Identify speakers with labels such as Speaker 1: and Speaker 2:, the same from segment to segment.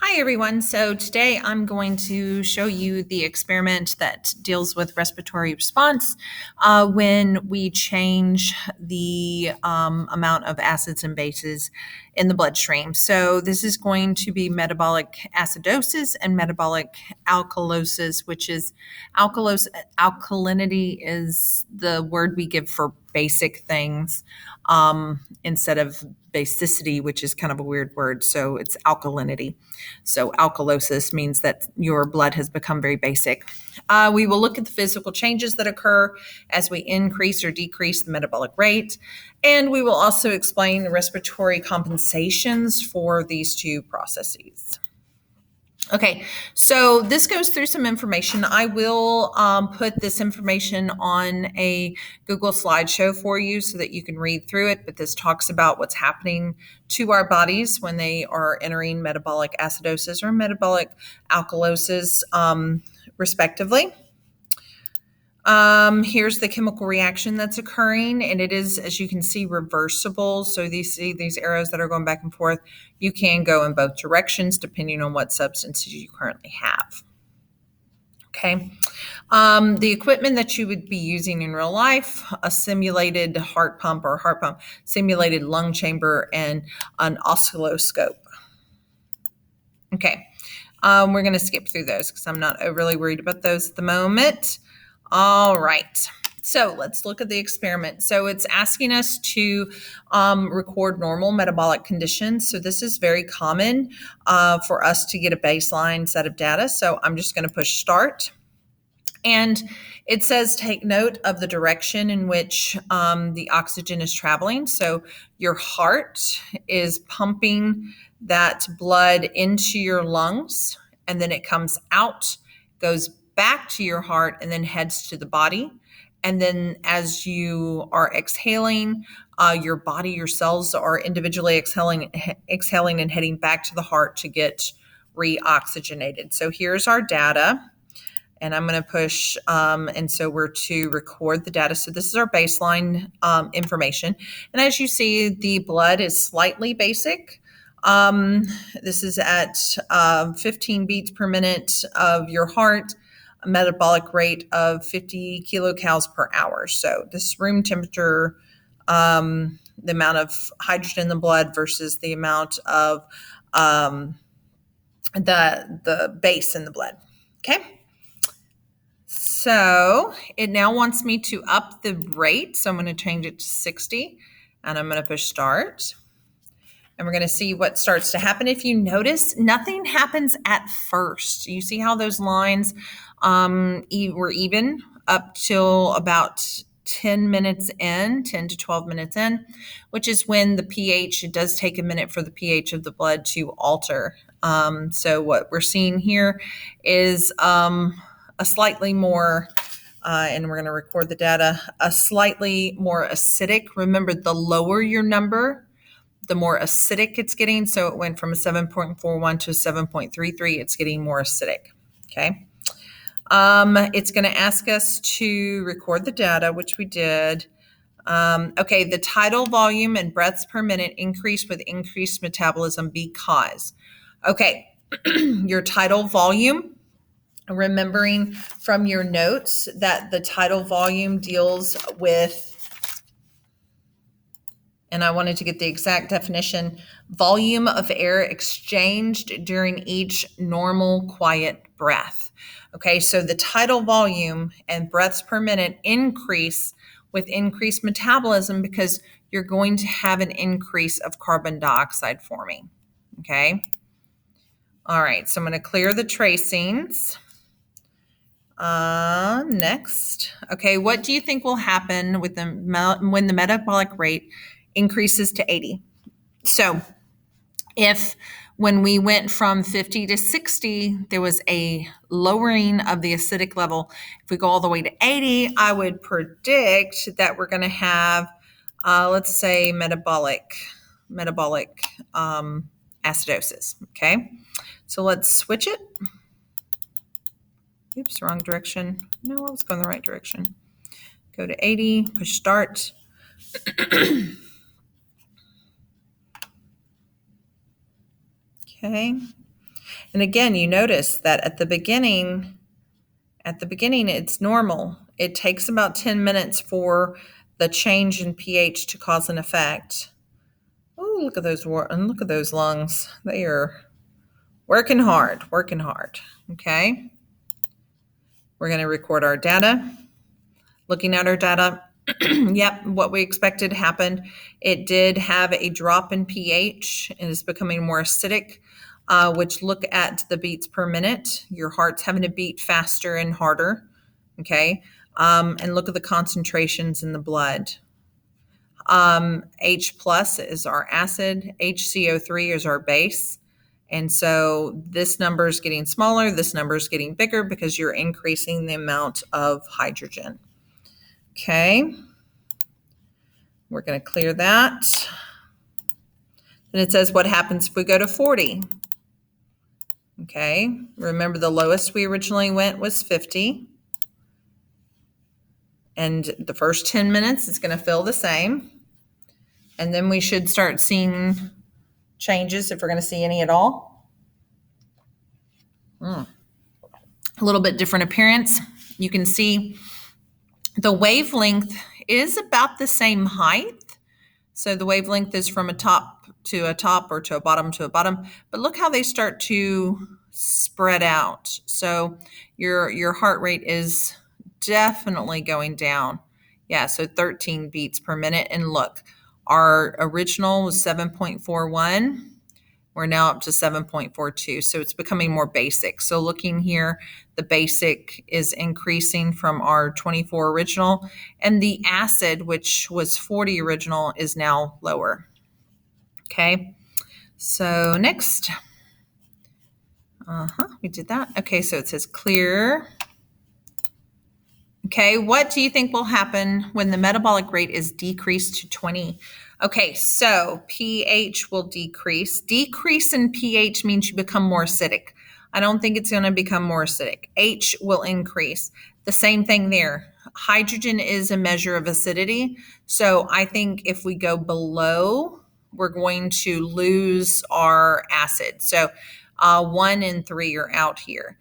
Speaker 1: Hi, everyone. So today I'm going to show you the experiment that deals with respiratory response when we change the amount of acids and bases in the bloodstream. So this is going to be metabolic acidosis and metabolic alkalosis, which is alkalinity is the word we give for basic things instead of basicity, which is kind of a weird word. So it's alkalinity. So alkalosis means that your blood has become very basic. We will look at the physical changes that occur as we increase or decrease the metabolic rate. And we will also explain the respiratory compensations for these two processes. Okay, so this goes through some information. I will put this information on a Google slideshow for you so that you can read through it, but this talks about what's happening to our bodies when they are entering metabolic acidosis or metabolic alkalosis, respectively. Here's the chemical reaction that's occurring, and it is, as you can see, reversible. So these arrows that are going back and forth, you can go in both directions depending on what substances you currently have. Okay. The equipment that you would be using in real life, a simulated heart pump, simulated lung chamber, and an oscilloscope. Okay. We're going to skip through those because I'm not overly worried about those at the moment. All right. So let's look at the experiment. So it's asking us to record normal metabolic conditions. So this is very common for us to get a baseline set of data. So I'm just going to push start. And it says take note of the direction in which the oxygen is traveling. So your heart is pumping that blood into your lungs, and then it comes out, goes back to your heart, and then heads to the body. And then as you are exhaling, your body, your cells are individually exhaling and heading back to the heart to get reoxygenated. So here's our data. And I'm going to push, and so we're to record the data. So this is our baseline information. And as you see, the blood is slightly basic. This is at 15 beats per minute of your heart, a metabolic rate of 50 kilocalories per hour. So this is room temperature, the amount of hydrogen in the blood versus the amount of the base in the blood. Okay. So it now wants me to up the rate. So I'm going to change it to 60 and I'm going to push start. And we're going to see what starts to happen. If you notice, nothing happens at first. You see how those lines were even up till about 10 minutes in, 10 to 12 minutes in, which is when the pH, it does take a minute for the pH of the blood to alter. So what we're seeing here is a slightly more, and we're going to record the data, a slightly more acidic. Remember, the lower your number, the more acidic it's getting. So it went from a 7.41 to a 7.33. It's getting more acidic. Okay. It's going to ask us to record the data, which we did. Okay, the tidal volume and breaths per minute increase with increased metabolism because. Okay, your tidal volume, remembering from your notes that the tidal volume deals with, and I wanted to get the exact definition, volume of air exchanged during each normal quiet breath. Okay, so the tidal volume and breaths per minute increase with increased metabolism because you're going to have an increase of carbon dioxide forming. Okay. All right, so I'm going to clear the tracings. Next. Okay, what do you think will happen with when the metabolic rate increases to 80? So if when we went from 50 to 60, there was a lowering of the acidic level. If we go all the way to 80, I would predict that we're going to have, let's say, metabolic acidosis. Okay, so let's switch it. Oops, wrong direction. No, I was going the right direction. Go to 80, push start. Okay. And again, you notice that at the beginning, it's normal. It takes about 10 minutes for the change in pH to cause an effect. Oh, look at those lungs. They are working hard. Okay. We're going to record our data. Looking at our data, yep, what we expected happened. It did have a drop in pH and is becoming more acidic, which look at the beats per minute. Your heart's having to beat faster and harder, okay? And look at the concentrations in the blood. H plus is our acid, HCO3 is our base. And so this number is getting smaller, this number is getting bigger because you're increasing the amount of hydrogen. Okay, we're going to clear that. And it says what happens if we go to 40. Okay, remember the lowest we originally went was 50. And the first 10 minutes is going to feel the same. And then we should start seeing changes if we're going to see any at all. A little bit different appearance. You can see the wavelength is about the same height. So the wavelength is from a top to a top or to a bottom to a bottom. But look how they start to spread out. So your heart rate is definitely going down. Yeah, so 13 beats per minute. And look, our original was 7.41. We're now up to 7.42. So it's becoming more basic. So looking here, the basic is increasing from our 24 original. And the acid, which was 40 original, is now lower. Okay. So next. We did that. Okay, so it says clear. Okay, what do you think will happen when the metabolic rate is decreased to 20? Okay, so pH will decrease. Decrease in pH means you become more acidic. I don't think it's going to become more acidic. H will increase. The same thing there. Hydrogen is a measure of acidity. So I think if we go below, we're going to lose our acid. So 1 and 3 are out here.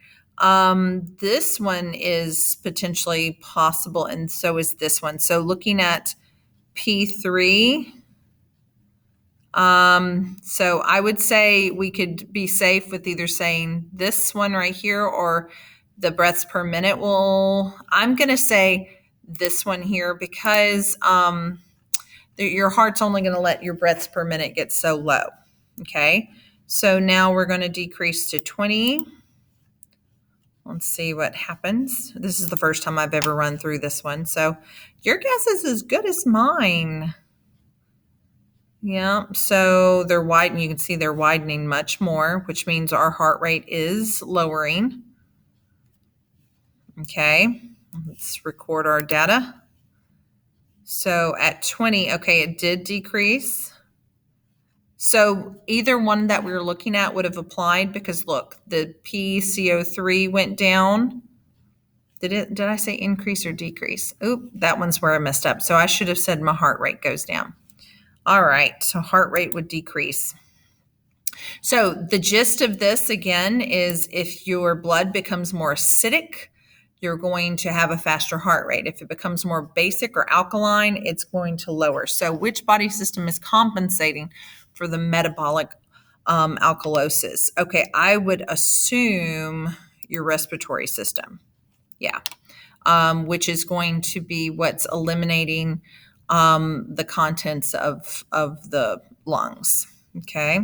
Speaker 1: This one is potentially possible, and so is this one. So looking at P3, so I would say we could be safe with either saying this one right here or the breaths per minute I'm going to say this one here because your heart's only going to let your breaths per minute get so low. Okay, so now we're going to decrease to 20. Let's see what happens. This is the first time I've ever run through this one. So your guess is as good as mine. Yeah, so they're widening. You can see they're widening much more, which means our heart rate is lowering. Okay, let's record our data. So at 20, okay, it did decrease. So either one that we were looking at would have applied because look, the PCO3 went down. Did I say increase or decrease? Oop, that one's where I messed up. So I should have said my heart rate goes down. All right, so heart rate would decrease. So the gist of this again is if your blood becomes more acidic, you're going to have a faster heart rate. If it becomes more basic or alkaline, it's going to lower. So which body system is compensating for the metabolic alkalosis? Okay, I would assume your respiratory system. Yeah, which is going to be what's eliminating the contents of the lungs. Okay.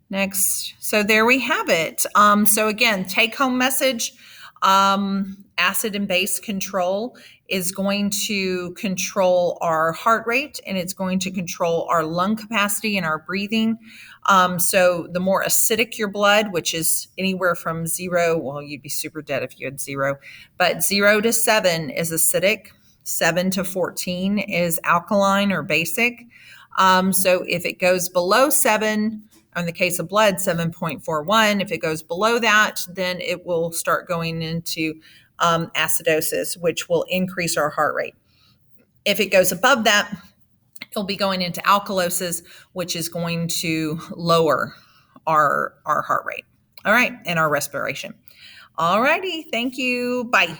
Speaker 1: Next. So there we have it. So again, take home message, acid and base control is going to control our heart rate and it's going to control our lung capacity and our breathing. So the more acidic your blood, which is anywhere from 0, well, you'd be super dead if you had 0, but 0 to 7 is acidic. 7 to 14 is alkaline or basic. So if it goes below 7, in the case of blood, 7.41, if it goes below that, then it will start going into acidosis, which will increase our heart rate. If it goes above that, it'll be going into alkalosis, which is going to lower our heart rate. All right, and our respiration. All righty. Thank you. Bye.